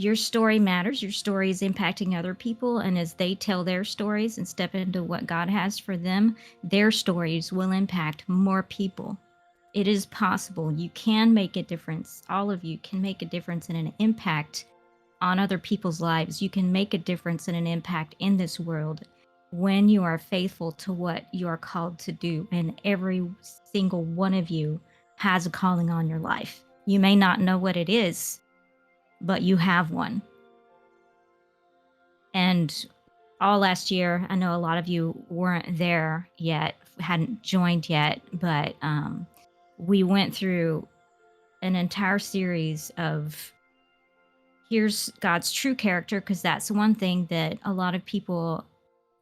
your story matters. Your story is impacting other people. And as they tell their stories and step into what God has for them, their stories will impact more people. It is possible. You can make a difference. All of you can make a difference and an impact on other people's lives. You can make a difference and an impact in this world when you are faithful to what you are called to do. And every single one of you has a calling on your life. You may not know what it is, but you have one. And all last year, I know a lot of you weren't there yet, hadn't joined yet, but we went through an entire series of here's God's true character, because that's one thing that a lot of people,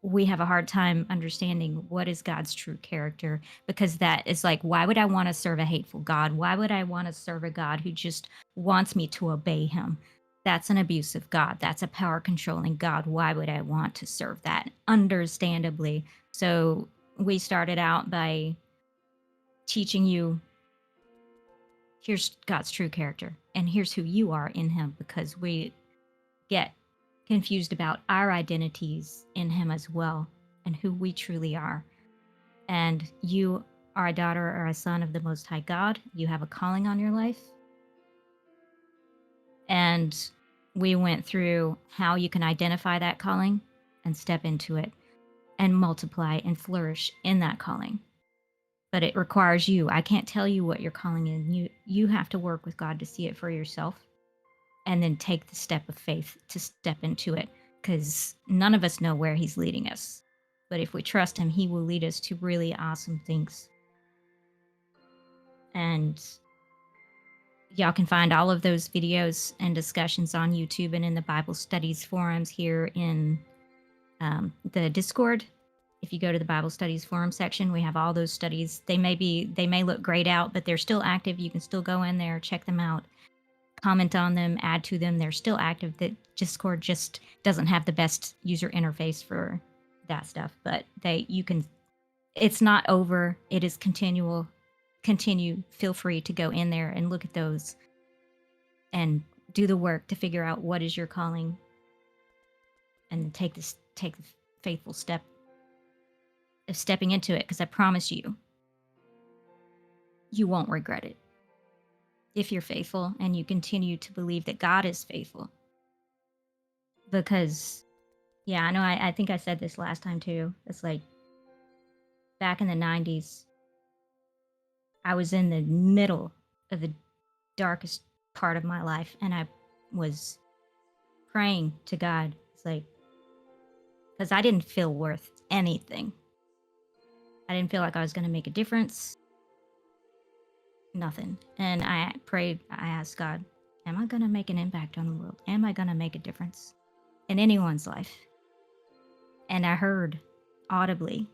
we have a hard time understanding what is God's true character, because that is like, why would I want to serve a hateful God? Why would I want to serve a God who just wants me to obey him? That's an abusive God. That's a power controlling God. Why would I want to serve that? Understandably. So we started out by teaching you here's God's true character and here's who you are in him, because we get confused about our identities in him as well and who we truly are. And you are a daughter or a son of the Most High God. You have a calling on your life. And we went through how you can identify that calling and step into it and multiply and flourish in that calling. But it requires you. I can't tell you what your calling is. You have to work with God to see it for yourself and then take the step of faith to step into it, because none of us know where he's leading us. But if we trust him, he will lead us to really awesome things. And y'all can find all of those videos and discussions on YouTube and in the Bible Studies forums here in the Discord. If you go to the Bible Studies forum section, we have all those studies. They may look grayed out, but they're still active. You can still go in there, check them out, comment on them, add to them. They're still active. The Discord just doesn't have the best user interface for that stuff, but it's not over. It is continual. Continue. Feel free to go in there and look at those and do the work to figure out what is your calling and take the faithful step of stepping into it, because I promise you, you won't regret it if you're faithful and you continue to believe that God is faithful. Because, yeah, I know I think I said this last time too. It's like back in the 90s, I was in the middle of the darkest part of my life, and I was praying to God. It's like, because I didn't feel worth anything. I didn't feel like I was going to make a difference. Nothing. And I prayed, I asked God, am I going to make an impact on the world? Am I going to make a difference in anyone's life? And I heard audibly,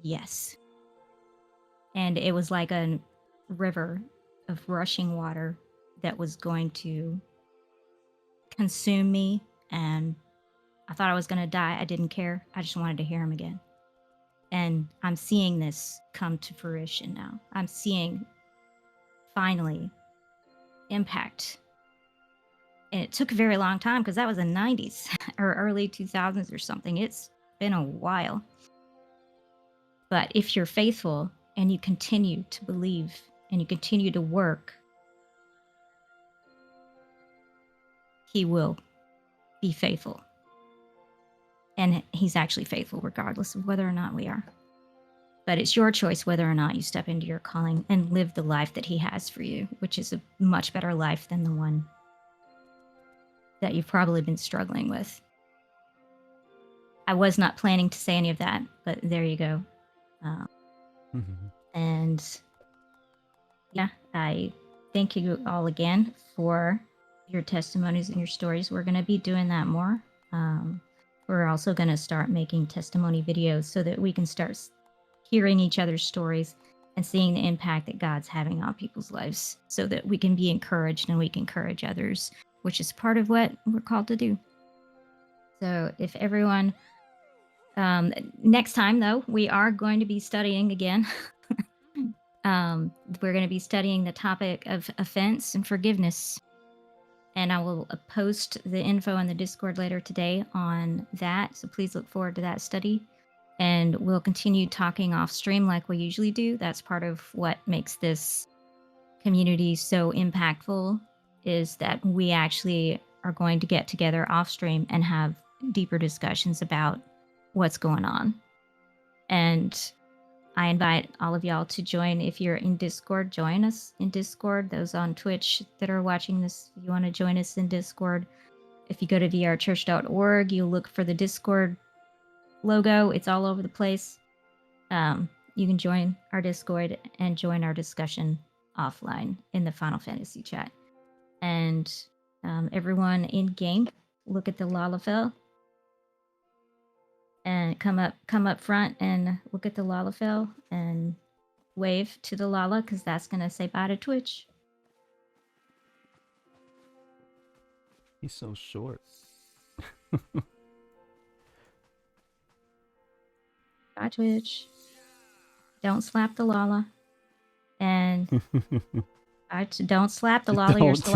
yes. And it was like a river of rushing water that was going to consume me. And I thought I was going to die. I didn't care. I just wanted to hear him again. And I'm seeing this come to fruition now. I'm seeing finally impact. And it took a very long time, because that was the 90s or early 2000s or something. It's been a while. But if you're faithful and you continue to believe and you continue to work, he will be faithful. And he's actually faithful regardless of whether or not we are. But it's your choice whether or not you step into your calling and live the life that he has for you, which is a much better life than the one that you've probably been struggling with. I was not planning to say any of that, but there you go. And yeah, I thank you all again for your testimonies and your stories. We're going to be doing that more. We're also going to start making testimony videos so that we can start hearing each other's stories and seeing the impact that God's having on people's lives, so that we can be encouraged and we can encourage others, which is part of what we're called to do. So if everyone, next time though, we are going to be studying again. We're going to be studying the topic of offense and forgiveness. And and I will post the info in the Discord later today on that. So please look forward to that study. And we'll continue talking off stream like we usually do. That's part of what makes this community so impactful, is that we actually are going to get together off stream and have deeper discussions about what's going on. And I invite all of y'all to join. If you're in Discord, join us in Discord. Those on Twitch that are watching this, if you want to join us in Discord, if you go to vrchurch.org, you look for the Discord logo. It's all over the place. You can join our Discord and join our discussion offline in the Final Fantasy chat. And everyone in game, look at the Lalafell and come up front and look at the Lalafell and wave to the Lala, because that's gonna say bye to Twitch. He's so short. Bye Twitch. Don't slap the Lala. And don't slap the Lala. You're so